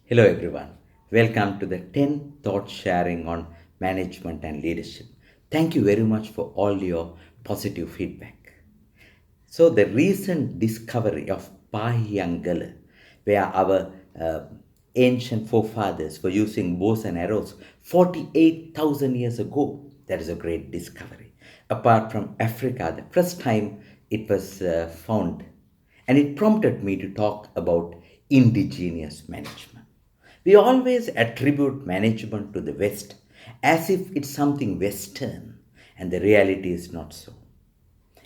Hello, everyone. Welcome to the 10 thought sharing on management and leadership. Thank you very much for all your positive feedback. So, the recent discovery of Pahiyangala, where our ancient forefathers were using bows and arrows 48,000 years ago, that is a great discovery. Apart from Africa, the first time it was found, and it prompted me to talk about indigenous management. We always attribute management to the West as if it's something Western, and the reality is not so.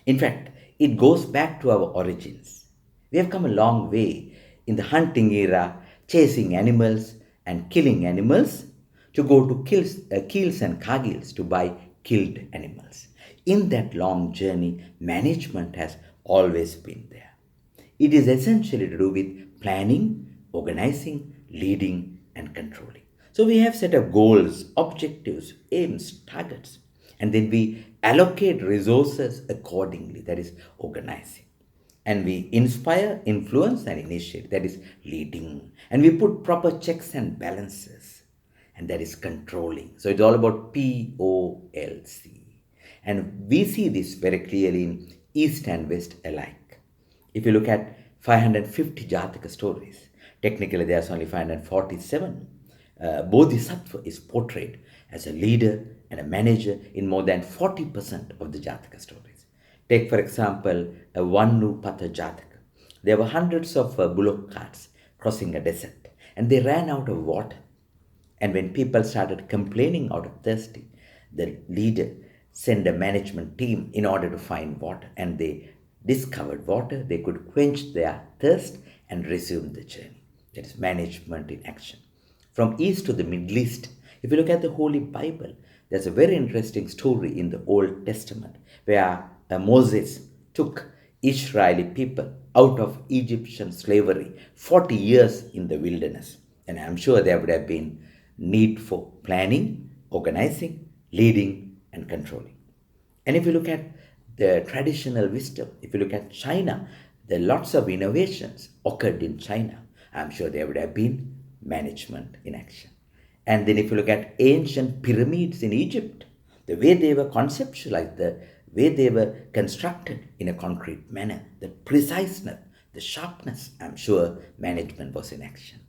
In fact, it goes back to our origins. We have come a long way in the hunting era, chasing animals and killing animals, to go to Keels and Kargils to buy killed animals. In that long journey, management has always been there. It is essentially to do with planning, organizing, leading, and controlling. So we have set up goals, objectives, aims, targets, and then we allocate resources accordingly, that is organizing. And we inspire, influence, and initiate, that is leading. And we put proper checks and balances, and that is controlling. So it's all about POLC. And we see this very clearly in East and West alike. If you look at 550 Jataka stories, technically there's only 547. Bodhisattva is portrayed as a leader and a manager in more than 40% of the Jataka stories. Take, for example, a Vannu Patha Jataka. There were hundreds of bullock carts crossing a desert, and they ran out of water. And when people started complaining out of thirsty, the leader sent a management team in order to find water, and they discovered water. They could quench their thirst and resume the journey. That is management in action. From East to the Middle East, if you look at the Holy Bible, there's a very interesting story in the Old Testament where Moses took Israeli people out of Egyptian slavery 40 years in the wilderness. And I'm sure there would have been need for planning, organizing, leading, and controlling. And if you look at the traditional wisdom, if you look at China, there are lots of innovations occurred in China. I'm sure there would have been management in action. And then if you look at ancient pyramids in Egypt, the way they were conceptualized, the way they were constructed in a concrete manner, the preciseness, the sharpness, I'm sure management was in action.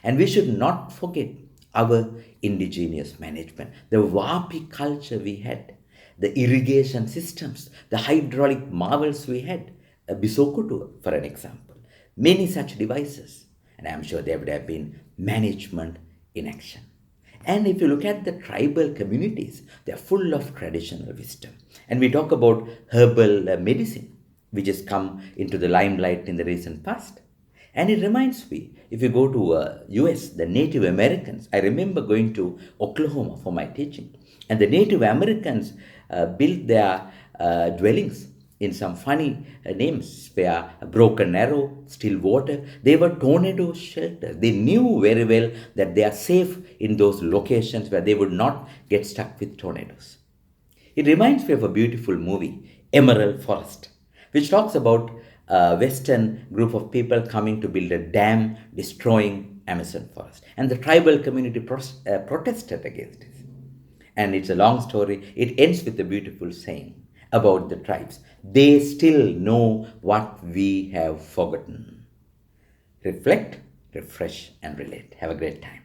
And we should not forget our indigenous management, the Vapi culture we had, the irrigation systems, the hydraulic marvels we had, a Bisokutu, for an example, many such devices. And I'm sure there would have been management in action. And if you look at the tribal communities, they're full of traditional wisdom. And we talk about herbal medicine, which has come into the limelight in the recent past. And it reminds me, if you go to US, the Native Americans, I remember going to Oklahoma for my teaching, and the Native Americans built their dwellings in some funny names, where a broken arrow, still water. They were tornado shelters. They knew very well that they are safe in those locations where they would not get stuck with tornadoes. It reminds me of a beautiful movie, Emerald Forest, which talks about a Western group of people coming to build a dam, destroying Amazon forest. And the tribal community protested against it. And it's a long story. It ends with a beautiful saying about the tribes. They still know what we have forgotten. Reflect, refresh, and relate. Have a great time.